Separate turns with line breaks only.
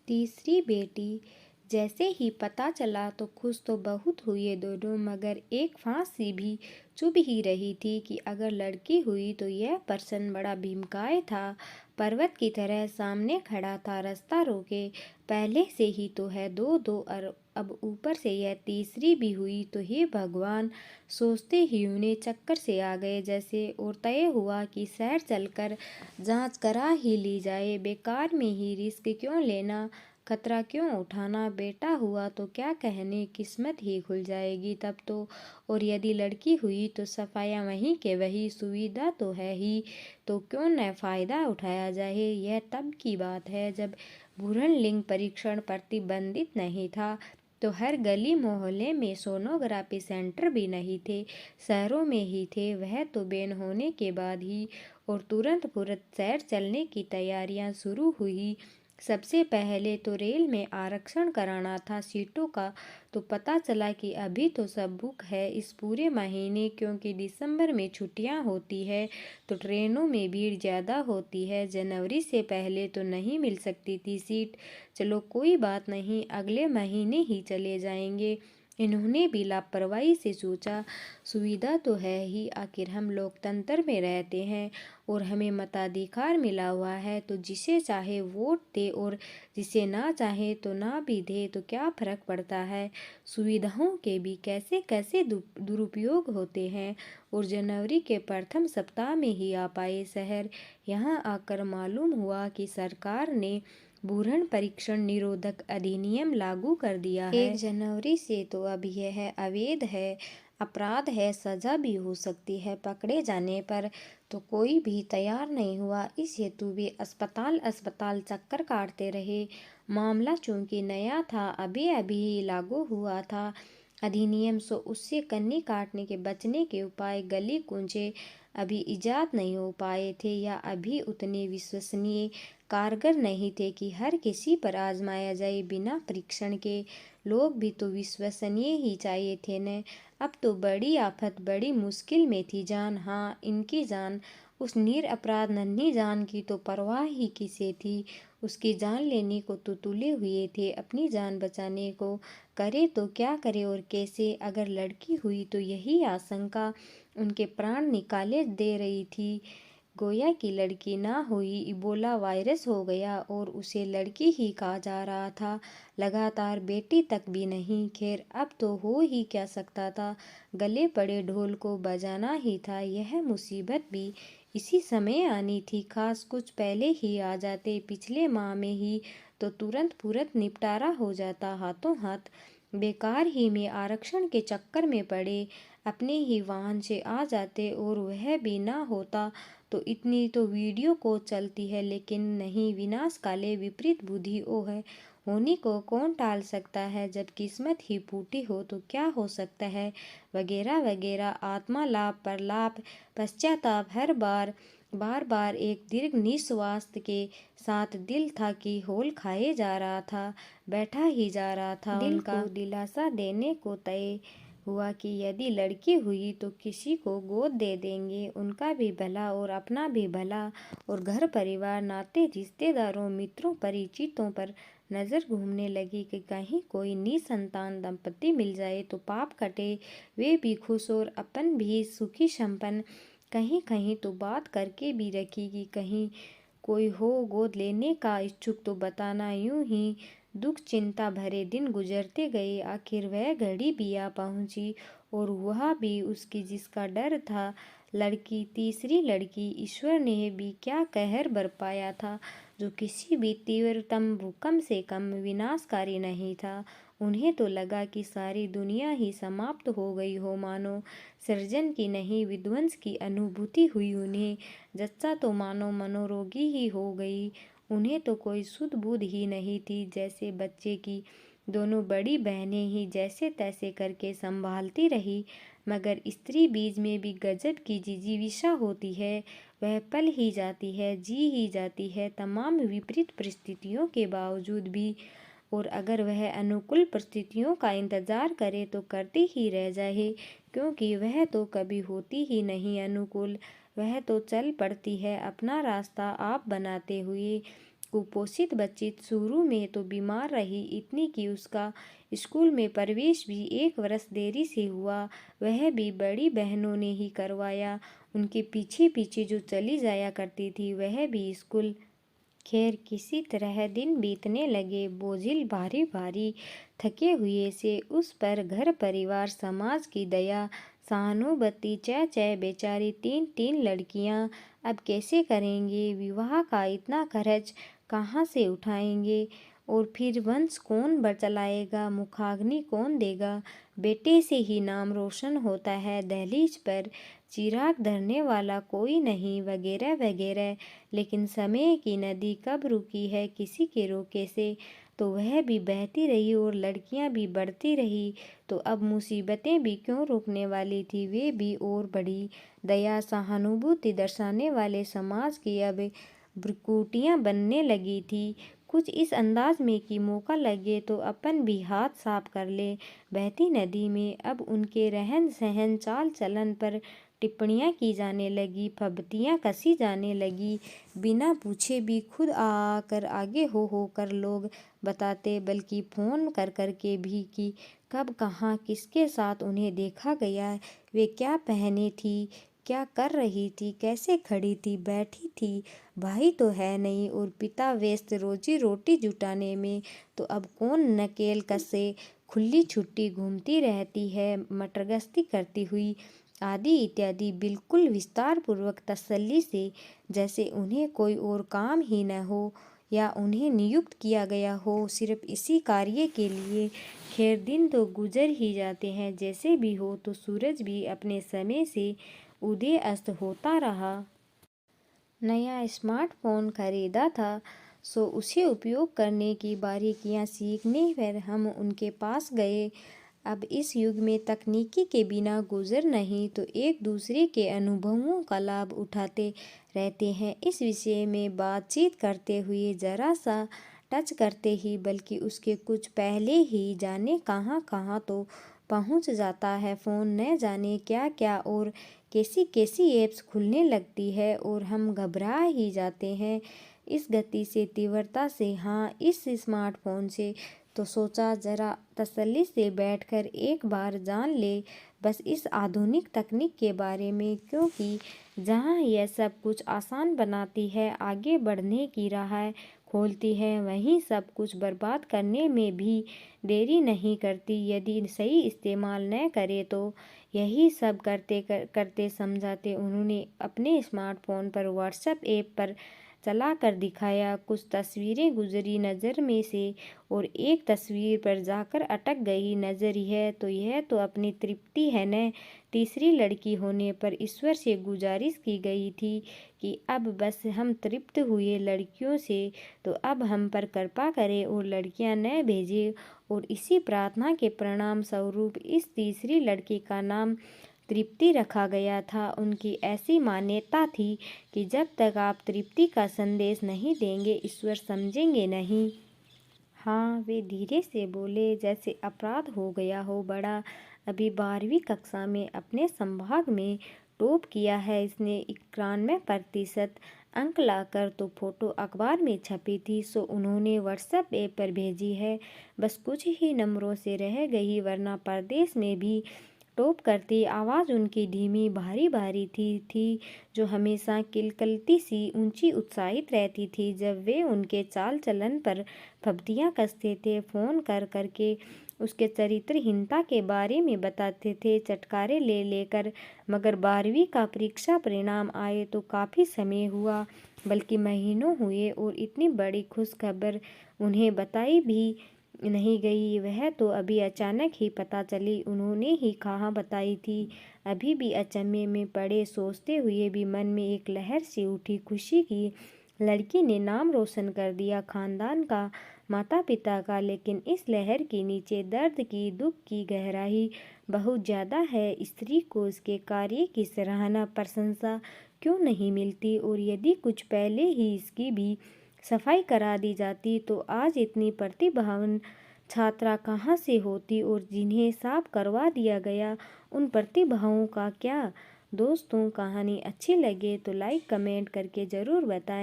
तीसरी बेटी जैसे ही पता चला तो खुश तो बहुत हुए दोनों, मगर एक फांसी भी चुभ ही रही थी कि अगर लड़की हुई तो यह पर्सन बड़ा भीमकाय था, पर्वत की तरह सामने खड़ा था, रास्ता रोके पहले से ही तो है दो दो, और अब ऊपर से यह तीसरी भी हुई तो हे भगवान, सोचते ही उन्हें चक्कर से आ गए जैसे, और तय हुआ कि शहर चलकर जांच करा ही ली जाए, बेकार में ही रिस्क क्यों लेना, खतरा क्यों उठाना, बेटा हुआ तो क्या कहने, किस्मत ही खुल जाएगी तब तो, और यदि लड़की हुई तो सफाया वहीं के वही, सुविधा तो है ही, तो क्यों न फायदा उठाया जाए। यह तब की बात है जब भ्रूण लिंग परीक्षण प्रतिबंधित नहीं था, तो हर गली मोहल्ले में सोनोग्राफी सेंटर भी नहीं थे, शहरों में ही थे वह तो बैन होने के बाद ही, और तुरंत शहर चलने की तैयारियां शुरू हुई। सबसे पहले तो रेल में आरक्षण कराना था सीटों का, तो पता चला कि अभी तो सब बुक है इस पूरे महीने, क्योंकि दिसंबर में छुट्टियां होती है तो ट्रेनों में भीड़ ज़्यादा होती है, जनवरी से पहले तो नहीं मिल सकती थी सीट। चलो कोई बात नहीं, अगले महीने ही चले जाएंगे। इन्होंने भी लापरवाही से सोचा, सुविधा तो है ही, आखिर हम लोकतंत्र में रहते हैं और हमें मताधिकार मिला हुआ है, तो जिसे चाहे वोट दे और जिसे ना चाहे तो ना भी दे, तो क्या फर्क पड़ता है। सुविधाओं के भी कैसे कैसे दुरुपयोग होते हैं, और जनवरी के प्रथम सप्ताह में ही आ पाए शहर। यहाँ आकर मालूम हुआ कि सरकार ने भ्रूण परीक्षण निरोधक अधिनियम लागू कर दिया है। 1 जनवरी से तो अब यह अवैध है, अपराध है, सजा भी हो सकती है पकड़े जाने पर। तो कोई भी तैयार नहीं हुआ, इस हेतु वे अस्पताल अस्पताल चक्कर काटते रहे। मामला चूंकि नया था, अभी अभी ही लागू हुआ था अधिनियम, सो उससे कन्नी काटने के बचने के उपाय गली कूचे अभी इजाद नहीं हो पाए थे, या अभी उतने विश्वसनीय कारगर नहीं थे कि हर किसी पर आजमाया जाए बिना परीक्षण के। लोग भी तो विश्वसनीय ही चाहिए थे न। अब तो बड़ी आफत, बड़ी मुश्किल में थी जान। हाँ, इनकी जान, उस निरपराध नन्ही जान की तो परवाह ही किसे थी। उसकी जान लेने को तो तुले हुए थे, अपनी जान बचाने को करे तो क्या करे और कैसे। अगर लड़की हुई तो यही आशंका उनके प्राण निकाले दे रही थी। गोया की लड़की ना हुई, इबोला वायरस हो गया और उसे लड़की ही कहा जा रहा था, लगातार बेटी तक भी नहीं। खैर अब तो हो ही क्या सकता था, गले पड़े ढोल को बजाना ही था। यह मुसीबत भी इसी समय आनी थी, खास कुछ पहले ही आ जाते पिछले माह में ही तो तुरंत निपटारा हो जाता हाथों हाथ। बेकार ही में आरक्षण के चक्कर में पड़े, अपने ही वाहन से आ जाते, और वह भी ना होता तो इतनी तो वीडियो को चलती है, लेकिन नहीं, विनाश काले विपरीत बुद्धि ओ है, होने को कौन टाल सकता है, जब किस्मत ही फूटी हो तो क्या हो सकता है, वगैरह वगैरह। आत्मा लाभ पर लाभ, पश्चाताप, हर बार बार बार एक दीर्घ निश्वास के साथ दिल था कि होल खाए जा रहा था, बैठा ही जा रहा था। दिल को दिलासा देने को तय हुआ कि यदि लड़की हुई तो किसी को गोद दे देंगे, उनका भी भला और अपना भी भला, और घर परिवार, नाते रिश्तेदारों, मित्रों, परिचितों पर नज़र घूमने लगी कि कहीं कोई निसंतान दंपति मिल जाए तो पाप कटे, वे भी खुश और अपन भी सुखी संपन्न। कहीं कहीं तो बात करके भी रखी कि कहीं कोई हो गोद लेने का इच्छुक तो बताना। यूं ही दुख चिंता भरे दिन गुजरते गए, आखिर वह घड़ी भी आ पहुंची, और वह भी उसकी जिसका डर था, लड़की, तीसरी लड़की। ईश्वर ने भी क्या कहर बरपाया था, जो किसी भी तीव्रतम भूकंप से कम विनाशकारी नहीं था। उन्हें तो लगा कि सारी दुनिया ही समाप्त हो गई हो, मानो सृजन की नहीं विध्वंस की अनुभूति हुई उन्हें। जच्चा तो मानो मनोरोगी ही हो गई, उन्हें तो कोई सुध बुध ही नहीं थी, जैसे बच्चे की दोनों बड़ी बहनें ही जैसे तैसे करके संभालती रही। मगर स्त्री बीज में भी गजब की जिजीविषा होती है, वह पल ही जाती है, जी ही जाती है, तमाम विपरीत परिस्थितियों के बावजूद भी। और अगर वह अनुकूल परिस्थितियों का इंतजार करे तो करती ही रह जाए, क्योंकि वह तो कभी होती ही नहीं अनुकूल। वह तो चल पड़ती है, अपना रास्ता आप बनाते हुए, कुपोषित बच्ची शुरू में तो बीमार रही, इतनी कि उसका स्कूल में प्रवेश भी 1 वर्ष देरी से हुआ। वह भी बड़ी बहनों ने ही करवाया। उनके पीछे पीछे जो चली जाया करती थी वह भी स्कूल। खैर किसी तरह दिन बीतने लगे, बोझिल भारी भारी थके हुए से उस पर घर परिवार समाज की दया सहानुभूति चै चै बेचारी 3 लड़कियां। अब कैसे करेंगे विवाह का इतना खर्च कहाँ से उठाएंगे, और फिर वंश कौन चलाएगा, मुखाग्नि कौन देगा, बेटे से ही नाम रोशन होता है, दहलीज पर चिराग धरने वाला कोई नहीं, वगैरह वगैरह। लेकिन समय की नदी कब रुकी है किसी के रोके से, तो वह भी बहती रही और लड़कियां भी बढ़ती रही। तो अब मुसीबतें भी क्यों रुकने वाली थी, वे भी और बढ़ी। दया सहानुभूति दर्शाने वाले समाज की अब भ्रुकुटियां बनने लगी थी। कुछ इस अंदाज में कि मौका लगे तो अपन भी हाथ साफ कर ले। बहती नदी में अब उनके रहन सहन चाल चलन पर टिप्पणियां की जाने लगी, फब्तियां कसी जाने लगी। बिना पूछे भी खुद आकर आगे हो कर लोग बताते, बल्कि फ़ोन कर के भी कि कब कहाँ किसके साथ उन्हें देखा गया, वे क्या पहने थी, क्या कर रही थी, कैसे खड़ी थी, बैठी थी। भाई तो है नहीं और पिता व्यस्त रोजी रोटी जुटाने में, तो अब कौन नकेल कसे। खुली छुट्टी घूमती रहती है मटरगश्ती करती हुई, आदि इत्यादि बिल्कुल विस्तार पूर्वक तसल्ली से, जैसे उन्हें कोई और काम ही न हो या उन्हें नियुक्त किया गया हो सिर्फ इसी कार्य के लिए। खैर दिन तो गुजर ही जाते हैं, जैसे भी हो। तो सूरज भी अपने समय से उदय अस्त होता रहा। नया स्मार्टफोन खरीदा था, सो उसे उपयोग करने की बारीकियां सीखने पर हम उनके पास गए। अब इस युग में तकनीकी के बिना गुजर नहीं, तो एक दूसरे के अनुभवों का लाभ उठाते रहते हैं। इस विषय में बातचीत करते हुए जरा सा टच करते ही, बल्कि उसके कुछ पहले ही जाने कहाँ कहाँ तो पहुँच जाता है फ़ोन। न जाने क्या क्या और कैसी कैसी ऐप्स खुलने लगती है और हम घबरा ही जाते हैं इस गति से, तीव्रता से। हाँ, इस स्मार्टफोन से तो सोचा जरा तसल्ली से बैठकर एक बार जान ले बस इस आधुनिक तकनीक के बारे में, क्योंकि जहाँ यह सब कुछ आसान बनाती है, आगे बढ़ने की राह खोलती है, वहीं सब कुछ बर्बाद करने में भी देरी नहीं करती यदि सही इस्तेमाल न करे तो। यही सब करते समझाते उन्होंने अपने स्मार्टफोन पर व्हाट्सएप ऐप पर चला कर दिखाया। कुछ तस्वीरें गुजरी नज़र में से और एक तस्वीर पर जाकर अटक गई नज़र। यह तो अपनी तृप्ति है न। तीसरी लड़की होने पर ईश्वर से गुजारिश की गई थी कि अब बस हम तृप्त हुए लड़कियों से, तो अब हम पर कृपा करें और लड़कियां न भेजे। और इसी प्रार्थना के परिणाम स्वरूप इस तीसरी लड़की का नाम तृप्ति रखा गया था। उनकी ऐसी मान्यता थी कि जब तक आप तृप्ति का संदेश नहीं देंगे, ईश्वर समझेंगे नहीं। हाँ, वे धीरे से बोले, जैसे अपराध हो गया हो बड़ा। अभी 12वीं कक्षा में अपने संभाग में टॉप किया है इसने, 91% अंक लाकर। तो फोटो अखबार में छपी थी, सो उन्होंने व्हाट्सएप ऐप पर भेजी है। बस कुछ ही नंबरों से रह गई, वरना परदेश में भी टॉप करती। आवाज़ उनकी धीमी भारी भारी थी जो हमेशा किलकलती सी ऊंची उत्साहित रहती थी जब वे उनके चाल चलन पर फब्तियां कसते थे। फ़ोन कर करके उसके चरित्रहीनता के बारे में बताते थे, चटकारे ले लेकर। मगर 12वीं का परीक्षा परिणाम आए तो काफ़ी समय हुआ, बल्कि महीनों हुए, और इतनी बड़ी खुशखबर उन्हें बताई भी नहीं गई। वह तो अभी अचानक ही पता चली, उन्होंने ही कहाँ बताई थी। अभी भी अचंभे में पड़े सोचते हुए भी मन में एक लहर सी उठी खुशी की। लड़की ने नाम रोशन कर दिया खानदान का, माता पिता का। लेकिन इस लहर के नीचे दर्द की, दुख की गहराई बहुत ज़्यादा है। स्त्री को उसके कार्य की सराहना, प्रशंसा क्यों नहीं मिलती, और यदि कुछ पहले ही इसकी भी सफाई करा दी जाती तो आज इतनी प्रतिभावान छात्रा कहाँ से होती, और जिन्हें साफ करवा दिया गया उन प्रतिभाओं का क्या। दोस्तों, कहानी अच्छी लगे तो लाइक कमेंट करके ज़रूर बताएं।